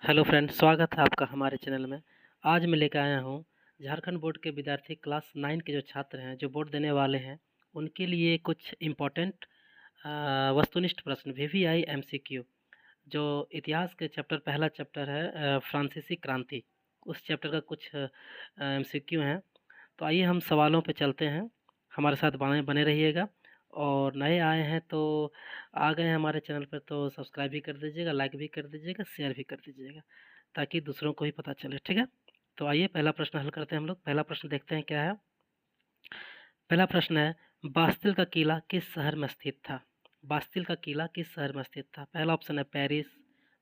Hello friend, स्वागत है आपका हमारे चैनल में। आज मैं लेकर आया हूँ झारखंड बोर्ड के विद्यार्थी क्लास 9 के जो छात्र हैं, जो बोर्ड देने वाले हैं, उनके लिए कुछ इम्पोर्टेंट वस्तुनिष्ठ प्रश्न वीवीआई एमसीक्यू। जो इतिहास के पहला चैप्टर है फ्रांसीसी क्रांति, उस चैप्टर का कुछ एमसीक्यू हैं। तो आइए हम सवालों पे चलते हैं, हमारे साथ बने बने रहिएगा। और नए आए हैं तो आ गए हैं हमारे चैनल पर तो सब्सक्राइब भी कर दीजिएगा, लाइक भी कर दीजिएगा, शेयर भी कर दीजिएगा, ताकि दूसरों को भी पता चले। ठीक है, तो आइए पहला प्रश्न हल करते हैं हम लोग। पहला प्रश्न देखते हैं क्या है। पहला प्रश्न है, बास्तिल का किला किस शहर में स्थित था? बास्तिल का किला किस शहर में स्थित था? पहला ऑप्शन है पेरिस,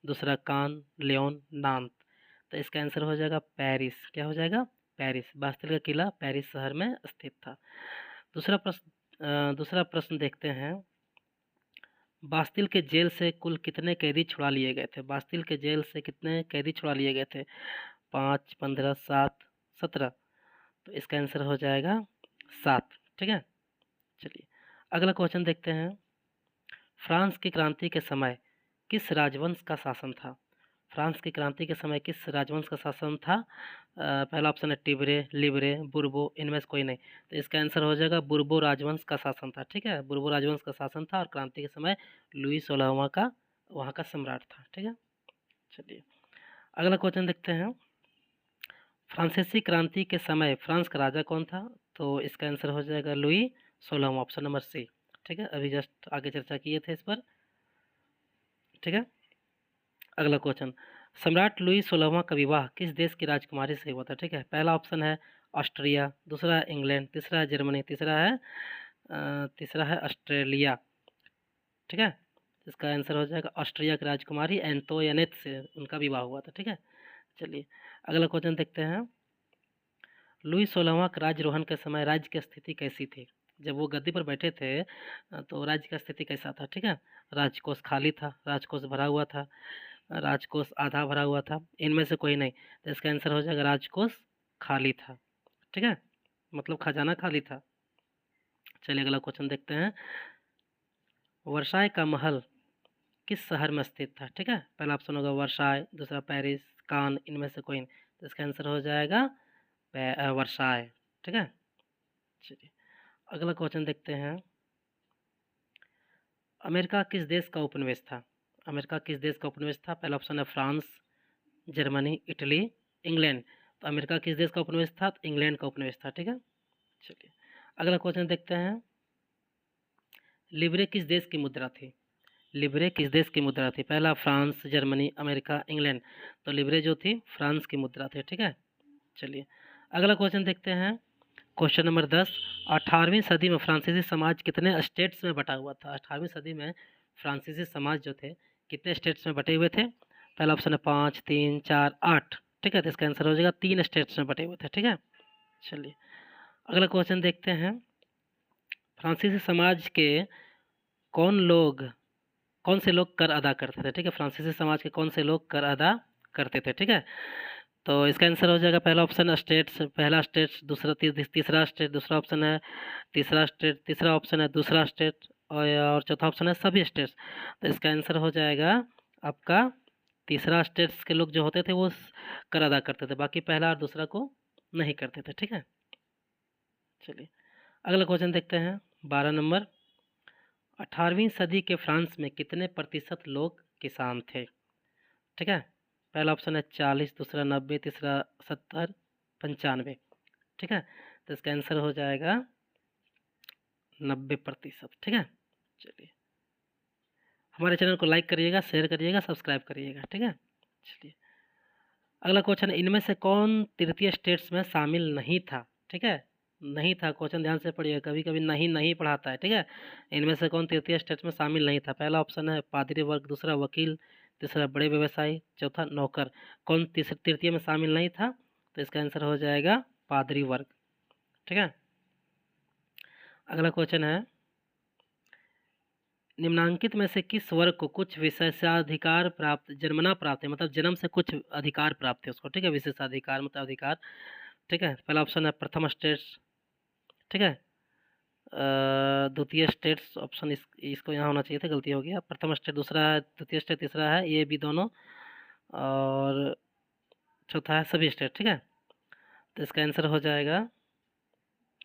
दूसरा कान, लियोन, नांत। तो इसका आंसर हो जाएगा पेरिस। क्या हो जाएगा? पेरिस। बास्तिल का किला पेरिस शहर में स्थित था। दूसरा प्रश्न देखते हैं। बास्तिल के जेल से कुल कितने कैदी छुड़ा लिए गए थे? बास्तिल के जेल से कितने कैदी छुड़ा लिए गए थे? 5, 15, 7, 17। तो इसका आंसर हो जाएगा 7। ठीक है, चलिए अगला क्वेश्चन देखते हैं। फ्रांस की क्रांति के समय किस राजवंश का शासन था? फ्रांस की क्रांति के समय किस राजवंश का शासन था? पहला ऑप्शन है टिबरे, लिबरे, बुर्बो, इनमें से कोई नहीं। तो इसका आंसर हो जाएगा बुर्बो राजवंश का शासन था। ठीक है, बुर्बो राजवंश का शासन था और क्रांति के समय लुई 16वां का वहाँ का सम्राट था। ठीक है, चलिए अगला क्वेश्चन देखते हैं। फ्रांसीसी क्रांति के समय फ्रांस का राजा कौन था? तो इसका आंसर हो जाएगा लुई 16वां, ऑप्शन नंबर सी। ठीक है, अभी जस्ट आगे चर्चा किए थे इस पर। ठीक है, अगला क्वेश्चन, सम्राट लुई 16वां का विवाह किस देश की राजकुमारी से हुआ था? ठीक है, पहला ऑप्शन है ऑस्ट्रिया, दूसरा है इंग्लैंड, तीसरा है जर्मनी, तीसरा है ऑस्ट्रेलिया। ठीक है, इसका आंसर हो जाएगा ऑस्ट्रिया की राजकुमारी एंटोनियट से उनका विवाह हुआ था। ठीक है, चलिए अगला क्वेश्चन देखते हैं। लुई 16वां का राज्यारोहण के समय राज्य की स्थिति कैसी थी? जब वो गद्दी पर बैठे थे तो राज्य का स्थिति कैसा था? ठीक है, राजकोष खाली था, राजकोष भरा हुआ था, राजकोष आधा भरा हुआ था, इनमें से कोई नहीं। तो इसका आंसर हो जाएगा राजकोष खाली था। ठीक है, मतलब खजाना खाली था। चलिए अगला क्वेश्चन देखते हैं। वर्साय का महल किस शहर में स्थित था? ठीक है, पहला ऑप्शन होगा वर्साय, दूसरा पेरिस, कान, इनमें से कोई नहीं। तो इसका आंसर हो जाएगा वर्साय। ठीक है, चलिए अगला क्वेश्चन देखते हैं। अमेरिका किस देश का उपनिवेश था? अमेरिका किस देश का उपनिवेश था? पहला ऑप्शन है फ्रांस, जर्मनी, इटली, इंग्लैंड। तो अमेरिका किस देश का उपनिवेश था? तो इंग्लैंड का उपनिवेश था। ठीक है, चलिए अगला क्वेश्चन देखते हैं। लिबरे किस देश की मुद्रा थी? लिबरे किस देश की मुद्रा थी? पहला फ्रांस, जर्मनी, अमेरिका, इंग्लैंड। तो लिबरे जो थी फ्रांस की मुद्रा थी। ठीक है, चलिए अगला क्वेश्चन देखते हैं। क्वेश्चन नंबर 10, 18वीं सदी में फ्रांसीसी समाज कितने स्टेट्स में बटा हुआ था? 18वीं सदी में फ्रांसीसी समाज जो थे कितने स्टेट्स में बटे हुए थे? पहला ऑप्शन है 5, 3, 4, 8। ठीक है, तो इसका आंसर हो जाएगा 3 स्टेट्स में बटे हुए थे। ठीक है, चलिए अगला क्वेश्चन देखते हैं। फ्रांसीसी समाज के कौन लोग कौन से लोग कर अदा करते थे? ठीक है, फ्रांसीसी समाज के कौन से लोग कर अदा करते थे? ठीक है, तो इसका आंसर हो जाएगा पहला ऑप्शन स्टेट्स, पहला स्टेट्स, तीसरा स्टेट, दूसरा ऑप्शन है तीसरा स्टेट, तीसरा ऑप्शन है दूसरा स्टेट, और चौथा ऑप्शन है सभी स्टेट्स। तो इसका आंसर हो जाएगा आपका तीसरा स्टेट्स के लोग जो होते थे वो कर अदा करते थे, बाकी पहला और दूसरा को नहीं करते थे। ठीक है, चलिए अगला क्वेश्चन देखते हैं। 12 नंबर, 18वीं सदी के फ्रांस में कितने प्रतिशत लोग किसान थे? ठीक है, पहला ऑप्शन है 40, दूसरा 90, तीसरा 70, 95। ठीक है, तो इसका आंसर हो जाएगा 90%। ठीक है, चलिए हमारे चैनल को लाइक करिएगा, शेयर करिएगा, सब्सक्राइब करिएगा। ठीक है, चलिए अगला क्वेश्चन है, इनमें से कौन तृतीय स्टेट्स में शामिल नहीं था? ठीक है, नहीं था, क्वेश्चन ध्यान से पढ़िएगा, कभी कभी नहीं नहीं पढ़ाता है। ठीक है, इनमें से कौन तृतीय स्टेट्स में शामिल नहीं था? पहला ऑप्शन है पादरी वर्ग, दूसरा वकील, तीसरा बड़े व्यवसायी, चौथा नौकर। कौन तृतीय में शामिल नहीं था? तो इसका आंसर हो जाएगा पादरी वर्ग। ठीक है, अगला क्वेश्चन है, निम्नांकित में से किस वर्ग को कुछ विशेषाधिकार प्राप्त जन्मना प्राप्त है? मतलब जन्म से कुछ अधिकार प्राप्त है उसको। ठीक है, विशेषाधिकार मतलब अधिकार। ठीक है, पहला ऑप्शन है प्रथम स्टेट्स। ठीक है, द्वितीय स्टेट्स ऑप्शन इसको यहाँ होना चाहिए था, गलती हो गया। प्रथम स्टेट, दूसरा है द्वितीय स्टेट, तीसरा है ये भी दोनों, और और चौथा है सभी स्टेट, ठीक है। तो इसका आंसर हो जाएगा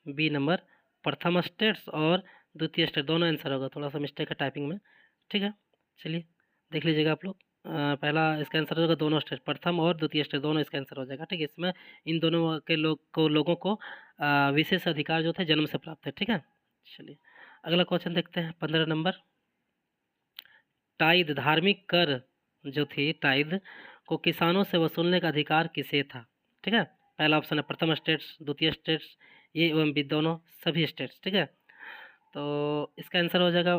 बी नंबर, प्रथम स्टेट्स और द्वितीय स्टेट दोनों आंसर होगा, थोड़ा सा मिस्टेक है टाइपिंग में, ठीक है। चलिए देख लीजिएगा आप लोग, पहला इसका आंसर होगा दोनों स्टेट, प्रथम और द्वितीय स्टेट दोनों इसका आंसर हो जाएगा, ठीक है। इसमें इन दोनों के लोगों को विशेष अधिकार जो थे जन्म से प्राप्त है, ठीक है। चलिए अगला क्वेश्चन देखते हैं 15 नंबर। टाइद धार्मिक कर जो थी टाइद को किसानों से वसूलने का अधिकार किसे था, ठीक है। पहला ऑप्शन है प्रथम स्टेट्स, द्वितीय स्टेट्स, ये एवं बी दोनों सभी स्टेट्स, ठीक है। तो इसका आंसर हो जाएगा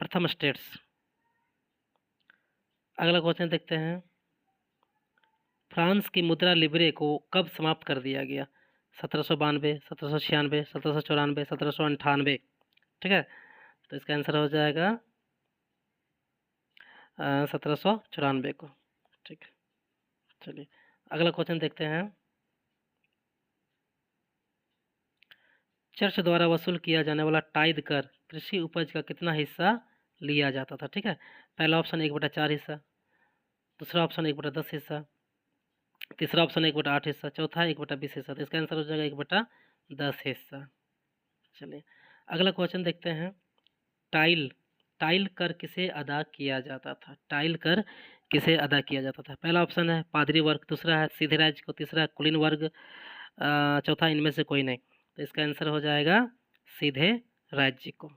प्रथम स्टेट्स। अगला क्वेश्चन देखते हैं, फ्रांस की मुद्रा लिब्रे को कब समाप्त कर दिया गया? 1792, 1796, 1794, 1798, ठीक है। तो इसका आंसर हो जाएगा 1794 को, ठीक है। चलिए अगला क्वेश्चन देखते हैं, चर्च द्वारा वसूल किया जाने वाला टाइद कर कृषि उपज का कितना हिस्सा लिया जाता था, ठीक है। पहला ऑप्शन 1/4 हिस्सा, दूसरा ऑप्शन 1/10 हिस्सा, तीसरा ऑप्शन 1/8 हिस्सा, चौथा 1/20 हिस्सा। तो इसका आंसर हो जाएगा 1/10 हिस्सा। चलिए अगला क्वेश्चन देखते हैं, टाइल टाइल कर किसे अदा किया जाता था? टाइल कर किसे अदा किया जाता था? पहला ऑप्शन है पादरी वर्ग, दूसरा है सीधे राज्य को, तीसरा है कुलीन वर्ग, चौथा इनमें से कोई नहीं। तो इसका आंसर हो जाएगा सीधे राज्य को,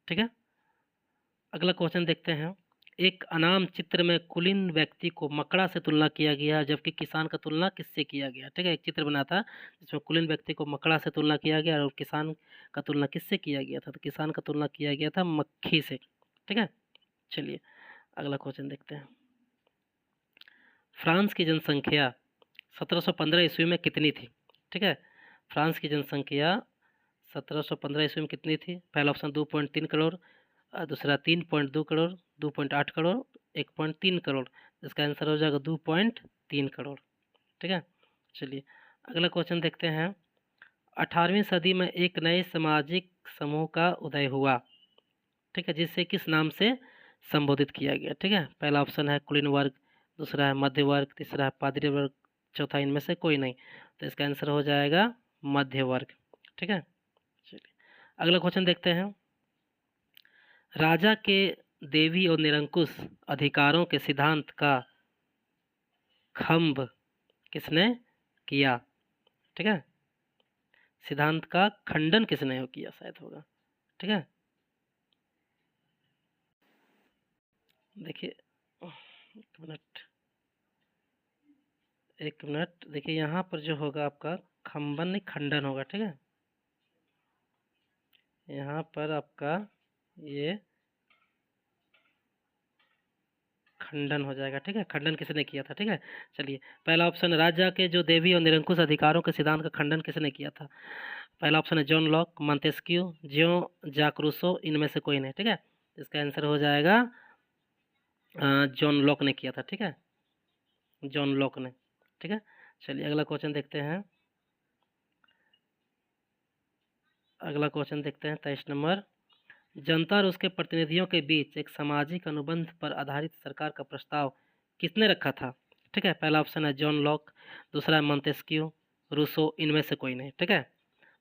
ठीक है। अगला क्वेश्चन देखते हैं, एक अनाम चित्र में कुलीन व्यक्ति को मकड़ा से तुलना किया गया जबकि किसान का तुलना किससे किया गया, ठीक है। एक चित्र बना था जिसमें कुलीन व्यक्ति को मकड़ा से तुलना किया गया और किसान का तुलना किससे किया गया था? तो किसान का तुलना किया गया था मक्खी से, ठीक है। चलिए अगला क्वेश्चन देखते हैं, फ्रांस की जनसंख्या 1715 ईस्वी में कितनी थी, ठीक है। फ्रांस की जनसंख्या 1715 ईस्वी में कितनी थी? पहला ऑप्शन 2.3 करोड़, दूसरा 3.2 करोड़, 2.8 करोड़, 1.3 करोड़। इसका आंसर हो जाएगा 2.3 करोड़, ठीक है। चलिए अगला क्वेश्चन देखते हैं, 18वीं सदी में एक नए सामाजिक समूह का उदय हुआ, ठीक है, जिसे किस नाम से संबोधित किया गया, ठीक है। पहला ऑप्शन है कुलीन वर्ग, दूसरा है मध्य वर्ग, तीसरा है पादरी वर्ग, चौथा इनमें से कोई नहीं। तो इसका आंसर हो जाएगा मध्य वर्ग, ठीक है। चलिए अगला क्वेश्चन देखते हैं, राजा के देवी और निरंकुश अधिकारों के सिद्धांत का खंड किसने किया, ठीक है। सिद्धांत का खंडन किसने किया शायद होगा, ठीक है। देखिए एक मिनट देखिए, यहाँ पर जो होगा आपका खंबन नहीं खंडन होगा, ठीक है। यहाँ पर आपका ये खंडन हो जाएगा, ठीक है। खंडन किसने किया था, ठीक है। चलिए पहला ऑप्शन, राजा के जो देवी और निरंकुश अधिकारों के सिद्धांत का खंडन किसने किया था? पहला ऑप्शन है जॉन लॉक, मॉन्टेस्क्यू, जाक रूसो, इनमें से कोई नहीं, ठीक है। इसका आंसर हो जाएगा जॉन लॉक ने किया था, ठीक है, जॉन लॉक ने, ठीक है। चलिए अगला क्वेश्चन देखते हैं, अगला क्वेश्चन देखते हैं 23 नंबर, जनता और उसके प्रतिनिधियों के बीच एक सामाजिक अनुबंध पर आधारित सरकार का प्रस्ताव किसने रखा था, ठीक है। पहला ऑप्शन है जॉन लॉक, दूसरा है मॉन्टेस्क्यू, रूसो, इनमें से कोई नहीं, ठीक है।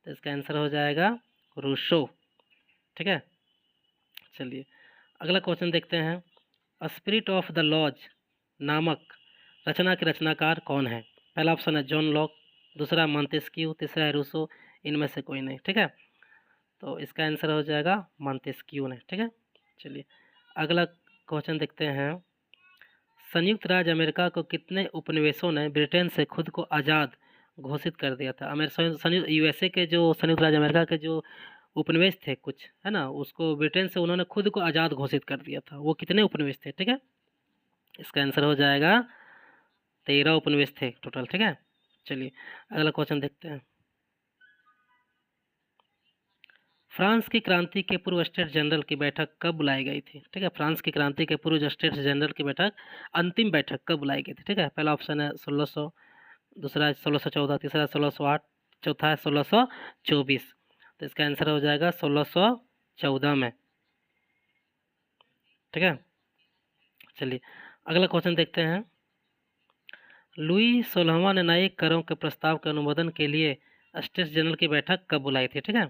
तो इसका आंसर हो जाएगा रूसो, ठीक है। चलिए अगला क्वेश्चन देखते हैं, स्पिरिट ऑफ द लॉज नामक रचना के रचनाकार कौन है? पहला ऑप्शन है जॉन लॉक, दूसरा मॉन्टेस्क्यू, तीसरा है रूसो, इनमें से कोई नहीं, ठीक है। तो इसका आंसर हो जाएगा मॉन्टेस्क्यू ने, ठीक है। चलिए अगला क्वेश्चन देखते हैं, संयुक्त राज्य अमेरिका को कितने उपनिवेशों ने ब्रिटेन से खुद को आज़ाद घोषित कर दिया था? संयुक्त यूएसए के जो संयुक्त राज्य अमेरिका के जो उपनिवेश थे कुछ, है ना, उसको ब्रिटेन से उन्होंने खुद को आज़ाद घोषित कर दिया था। वो कितने उपनिवेश थे, ठीक है। इसका आंसर हो जाएगा 13 उपनिवेश थे टोटल, ठीक है। चलिए अगला क्वेश्चन देखते हैं, फ्रांस की क्रांति के पूर्व स्टेट जनरल की बैठक कब बुलाई गई थी, ठीक है। फ्रांस की क्रांति के पूर्व स्टेट जनरल की बैठक अंतिम बैठक कब बुलाई गई थी, ठीक है। पहला ऑप्शन है 1600, दूसरा है 1614, तीसरा 1608, चौथा है 1624। तो इसका आंसर हो जाएगा 1614 में, ठीक है। चलिए अगला क्वेश्चन देखते हैं, लुई 16वां ने नए करों के प्रस्ताव के अनुमोदन के लिए स्टेट्स जनरल की बैठक कब बुलाई थी? ठीक है,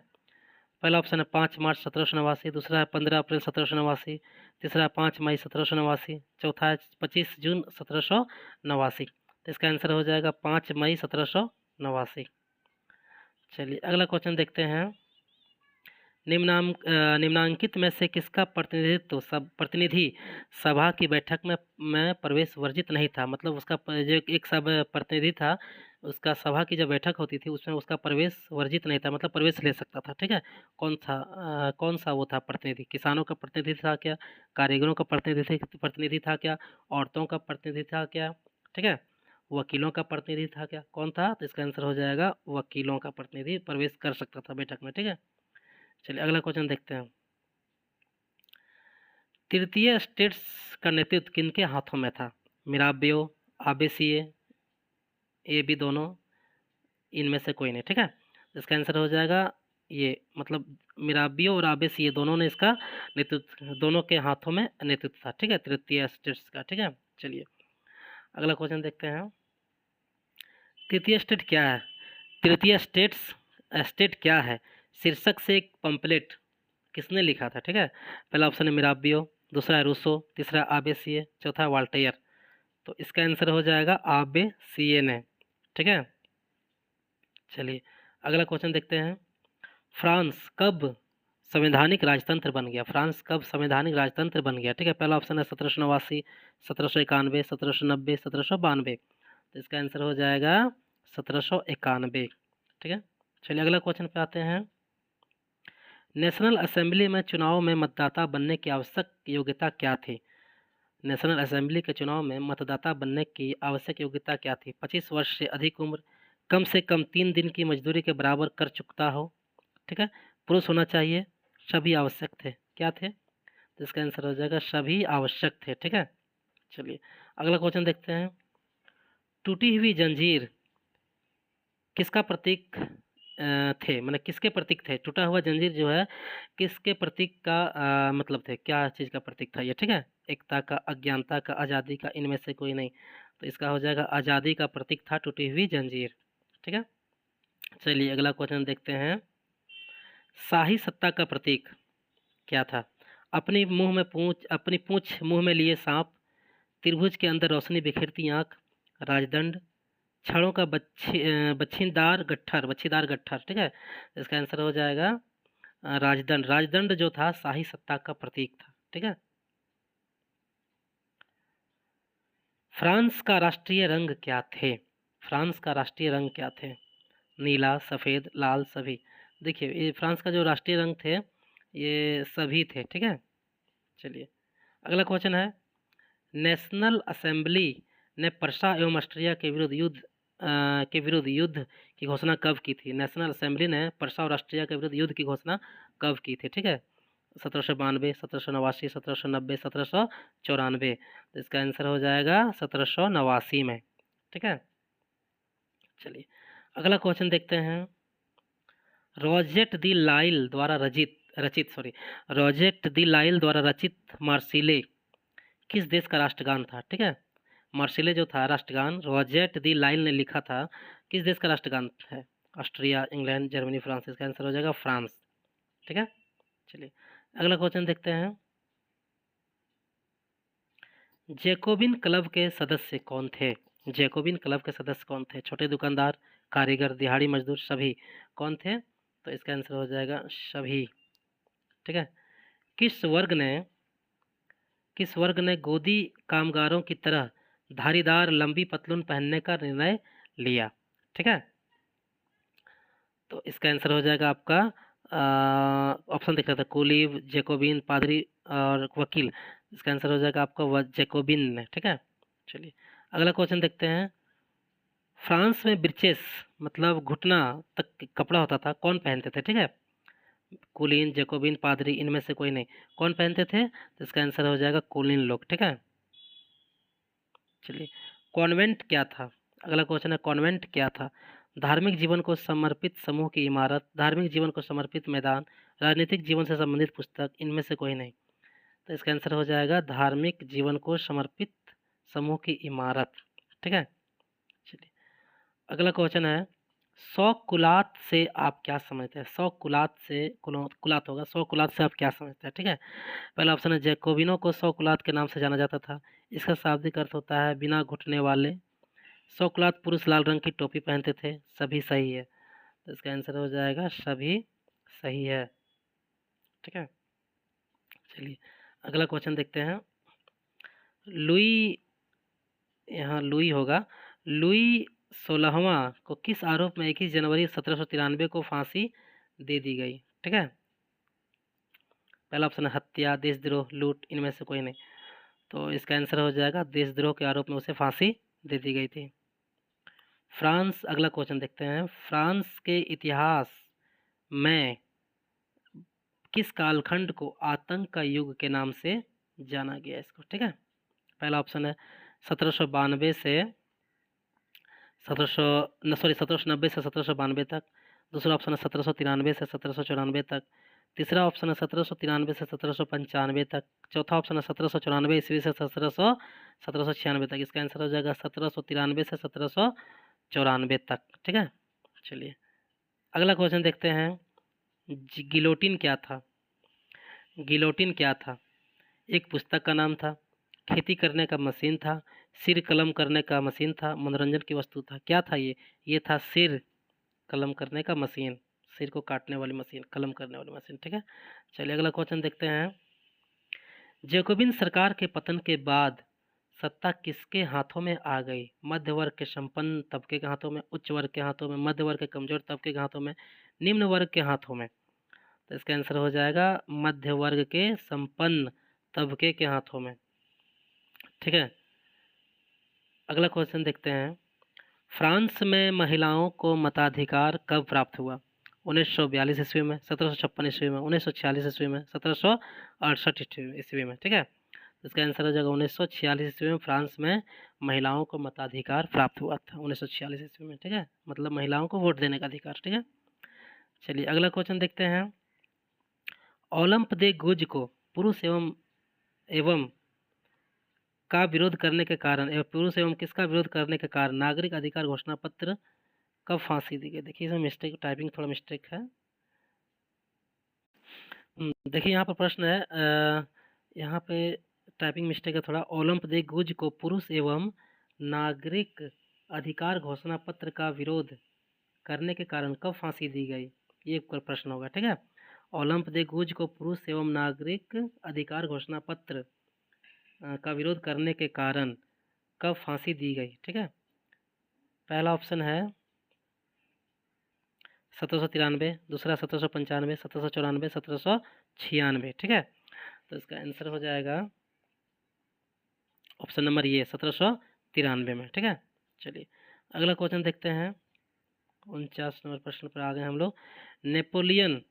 पहला ऑप्शन है 5 मार्च 1789, दूसरा है 15 अप्रैल 1789, तीसरा है 5 मई 1789, चौथा है 25 जून 1789। तो इसका आंसर हो जाएगा 5 मई 1789। चलिए अगला क्वेश्चन देखते हैं। निम्नांकित में से किसका प्रतिनिधि सभा की बैठक में प्रवेश वर्जित नहीं था? मतलब उसका जो एक सब प्रतिनिधि था, उसका सभा की जब बैठक होती थी उसमें उसका प्रवेश वर्जित नहीं था, मतलब प्रवेश ले सकता था। ठीक है, कौन सा वो था प्रतिनिधि? किसानों का प्रतिनिधि था क्या? कारीगरों का प्रतिनिधि था क्या? औरतों का प्रतिनिधि था क्या? ठीक है, वकीलों का प्रतिनिधि था क्या? कौन था? तो इसका आंसर हो जाएगा वकीलों का प्रतिनिधि प्रवेश कर सकता था बैठक में। ठीक है, चलिए अगला क्वेश्चन देखते हैं। तृतीय स्टेट्स का नेतृत्व किनके हाथों में था? मिराबियो, आबेसिए, ये भी दोनों, इनमें से कोई नहीं। ठीक है, इसका आंसर हो जाएगा ये, मतलब मिराबियो और आबेसिए दोनों ने इसका नेतृत्व, दोनों के हाथों में नेतृत्व था। ठीक है, तृतीय स्टेट्स का। ठीक है, चलिए अगला क्वेश्चन देखते हैं। तृतीय स्टेट क्या है? तृतीय स्टेट क्या है शीर्षक से एक पंपलेट किसने लिखा था? ठीक है, पहला ऑप्शन है मिराबियो, दूसरा है रूसो, तीसरा आबेसिए, चौथा वाल्टेयर। तो इसका आंसर हो जाएगा आबेसिए ने। ठीक है, चलिए अगला क्वेश्चन देखते हैं। फ्रांस कब संवैधानिक राजतंत्र बन गया? फ्रांस कब संवैधानिक राजतंत्र बन गया? ठीक है, पहला ऑप्शन है 1789, 1791, 1790, 1792। तो इसका आंसर हो जाएगा 1791। ठीक है, चलिए अगला क्वेश्चन पे आते हैं। नेशनल असेंबली में चुनाव में मतदाता बनने की आवश्यक योग्यता क्या थी? नेशनल असेंबली के चुनाव में मतदाता बनने की आवश्यक योग्यता क्या थी? 25 वर्ष से अधिक उम्र, कम से कम 3 दिन की मजदूरी के बराबर कर चुकता हो, ठीक है, पुरुष होना चाहिए, सभी आवश्यक थे। क्या थे? तो इसका आंसर हो जाएगा सभी आवश्यक थे। ठीक है, चलिए अगला क्वेश्चन देखते हैं। टूटी हुई जंजीर किसका प्रतीक थे? मतलब किसके प्रतीक थे? टूटा हुआ जंजीर जो है किसके प्रतीक का मतलब थे? क्या चीज़ का प्रतीक था ये? ठीक है, एकता का, अज्ञानता का, आज़ादी का, इनमें से कोई नहीं। तो इसका हो जाएगा आज़ादी का प्रतीक था टूटी हुई जंजीर। ठीक है, चलिए अगला क्वेश्चन देखते हैं। शाही सत्ता का प्रतीक क्या था? अपनी पूंछ मुंह में लिए सांप, त्रिभुज के अंदर रोशनी बिखेरती आंख, राजदंड, छड़ों का बच्छीदार गट्ठर। ठीक है, इसका आंसर हो जाएगा राजदंड। राजदंड जो था शाही सत्ता का प्रतीक था। ठीक है, फ्रांस का राष्ट्रीय रंग क्या थे? फ्रांस का राष्ट्रीय रंग क्या थे? नीला, सफ़ेद, लाल, सभी। देखिए ये फ्रांस का जो राष्ट्रीय रंग थे ये सभी थे। ठीक है, चलिए अगला क्वेश्चन है। नेशनल असेंबली ने पर्सा एवं ऑस्ट्रिया के विरुद्ध युद्ध की घोषणा कब की थी? नेशनल असेंबली ने पर्सा और ऑस्ट्रिया के विरुद्ध युद्ध की घोषणा कब की थी? ठीक है, 1792, 1789, 1790, 1794। तो इसका आंसर हो जाएगा 1789 में। ठीक है, चलिए अगला क्वेश्चन देखते हैं। रॉजेट दी लाइल द्वारा रचित मार्सिले किस देश का राष्ट्रगान था? ठीक है, मार्सिले जो था राष्ट्रगान रॉजेट दी लाइल ने लिखा था, किस देश का राष्ट्रगान है? Austria, England, Germany, France. इसका आंसर हो जाएगा फ्रांस। ठीक है, चलिए अगला क्वेश्चन देखते हैं। जैकोबिन क्लब के सदस्य कौन थे? जैकोबिन क्लब के सदस्य कौन थे? छोटे दुकानदार, कारीगर, दिहाड़ी मजदूर, सभी। कौन थे? तो इसका आंसर हो जाएगा सभी। ठीक है, किस वर्ग ने गोदी कामगारों की तरह धारीदार लंबी पतलून पहनने का निर्णय लिया? ठीक है, तो इसका आंसर हो जाएगा आपका ऑप्शन दिख रहा था, कुलीव, जैकोबिन, पादरी और वकील। इसका आंसर हो जाएगा आपका जैकोबिन ने। ठीक है, चलिए अगला क्वेश्चन देखते हैं। फ्रांस में ब्रीचेस मतलब घुटना तक कपड़ा होता था, कौन पहनते थे? ठीक है, कुलीन, जैकोबिन, पादरी, इनमें से कोई नहीं। कौन पहनते थे? तो इसका आंसर हो जाएगा कुलीन लोग। ठीक है, चलिए कॉन्वेंट क्या था? अगला क्वेश्चन है कॉन्वेंट क्या था? धार्मिक जीवन को समर्पित समूह की इमारत, धार्मिक जीवन को समर्पित मैदान, राजनीतिक जीवन से संबंधित पुस्तक, इनमें से कोई नहीं। तो इसका आंसर हो जाएगा धार्मिक जीवन को समर्पित समूह की इमारत। ठीक है, अगला क्वेश्चन है, 100 कुलात से आप क्या समझते हैं? 100 कुलात से कुलात होगा, 100 कुलात से आप क्या समझते हैं? ठीक है। पहला ऑप्शन है, जैकोबिनो को 100 कुलात के नाम से जाना जाता था। इसका शाब्दिक अर्थ होता है बिना घुटने वाले। 100 कुलात पुरुष लाल रंग की टोपी पहनते थे। सभी सही है, तो इसका आंसर हो जाएगा सभी सही है। ठीक है, चलिए अगला क्वेश्चन देखते हैं। लुई, यहाँ लुई होगा, लुई 16वां को किस आरोप में 21 जनवरी 1793 को फांसी दे दी गई? ठीक है। पहला ऑप्शन है हत्या, देशद्रोह, लूट, इनमें से कोई नहीं। तो इसका आंसर हो जाएगा देशद्रोह के आरोप में उसे फांसी दे दी गई थी। फ्रांस, अगला क्वेश्चन देखते हैं। फ्रांस के इतिहास में किस कालखंड को आतंक का युग के नाम से जाना गया इसको? ठीक है। पहला ऑप्शन है 1792 से 1790 से 1792 तक। दूसरा ऑप्शन है 1793 से 1794 तक। तीसरा ऑप्शन है 1793 से 1795 तक। चौथा ऑप्शन है 1794 ईस्वी से 1796 तक। इसका आंसर हो जाएगा 1793 से 1794 तक। ठीक है, चलिए अगला क्वेश्चन देखते हैं। गिलोटिन क्या था? गिलोटिन क्या था? एक पुस्तक का नाम था, खेती करने का मशीन था, सिर कलम करने का मशीन था, मनोरंजन की वस्तु था। क्या था ये? ये था सिर कलम करने का मशीन, सिर को काटने वाली मशीन, कलम करने वाली मशीन। ठीक है, चलिए अगला क्वेश्चन देखते हैं। जैकोबिन सरकार के पतन के बाद सत्ता किसके हाथों में आ गई? मध्य वर्ग के संपन्न तबके के हाथों में, उच्च वर्ग के हाथों में, मध्य वर्ग के कमजोर तबके के हाथों में, निम्न वर्ग के हाथों में? तो इसका आंसर हो जाएगा मध्य वर्ग के संपन्न तबके के हाथों में। ठीक है, अगला क्वेश्चन देखते हैं। फ्रांस में महिलाओं को मताधिकार कब प्राप्त हुआ? 1942 ईस्वी में, 1756 ईस्वी में, 1946 ईस्वी में, 1768 ईस्वी में। ठीक है, तो इसका आंसर हो जाएगा 1946 ईस्वी में फ्रांस में महिलाओं को मताधिकार प्राप्त हुआ था। 1946 ईस्वी में। ठीक है, मतलब महिलाओं को वोट देने का अधिकार। ठीक है, चलिए अगला क्वेश्चन देखते हैं। ओलंप दे गुज को पुरुष एवं एवं का विरोध करने के कारण, पुरुष एवं किसका विरोध करने के कारण नागरिक अधिकार घोषणा पत्र कब फांसी दी गई? देखिए इसमें मिस्टेक, टाइपिंग थोड़ा मिस्टेक है। देखिए यहाँ पर प्रश्न है, यहाँ पे टाइपिंग मिस्टेक है थोड़ा। ओलंप दे गुज को पुरुष एवं नागरिक अधिकार घोषणा पत्र का विरोध करने के कारण कब फांसी दी गई, ये प्रश्न होगा। ठीक है, ओलंप दे गुज को पुरुष एवं नागरिक अधिकार घोषणा पत्र का विरोध करने के कारण कब फांसी दी गई? ठीक है, पहला ऑप्शन है 1793, दूसरा 1795, 1794, 1796। ठीक है, तो इसका आंसर हो जाएगा ऑप्शन नंबर ये 1793 में। ठीक है, चलिए अगला क्वेश्चन देखते हैं। 49 नंबर प्रश्न पर आ गए हम लोग। नेपोलियन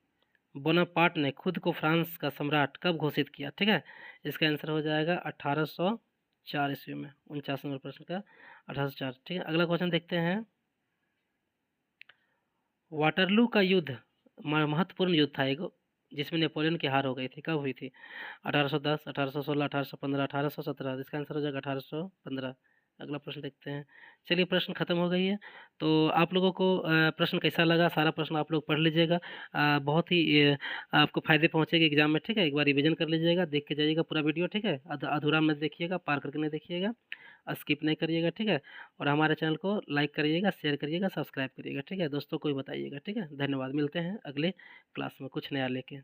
बोनापार्ट ने खुद को फ्रांस का सम्राट कब घोषित किया? ठीक है, इसका आंसर हो जाएगा 1804 ईस्वी में। 49 नंबर प्रश्न का 1804। ठीक है, अगला क्वेश्चन देखते हैं। वाटरलू का युद्ध महत्वपूर्ण युद्ध था एक, जिसमें नेपोलियन की हार हो गई थी। कब हुई थी? 1810, 1816, 1815, 1817। इसका आंसर हो जाएगा 1815। अगला प्रश्न देखते हैं। चलिए प्रश्न खत्म हो गई है। तो आप लोगों को प्रश्न कैसा लगा? सारा प्रश्न आप लोग पढ़ लीजिएगा। बहुत ही आपको फायदे पहुंचेगा एग्जाम में। ठीक है, एक बार रिवीजन कर लीजिएगा, देख के जाइएगा पूरा वीडियो। ठीक है, अधूरा मत देखिएगा, पार करके नहीं देखिएगा, स्किप नहीं करिएगा। ठीक है, और हमारे चैनल को लाइक करिएगा, शेयर करिएगा, सब्सक्राइब करिएगा। ठीक है, दोस्तों को भी बताइएगा। ठीक है, धन्यवाद। मिलते हैं अगले क्लास में कुछ नया लेके।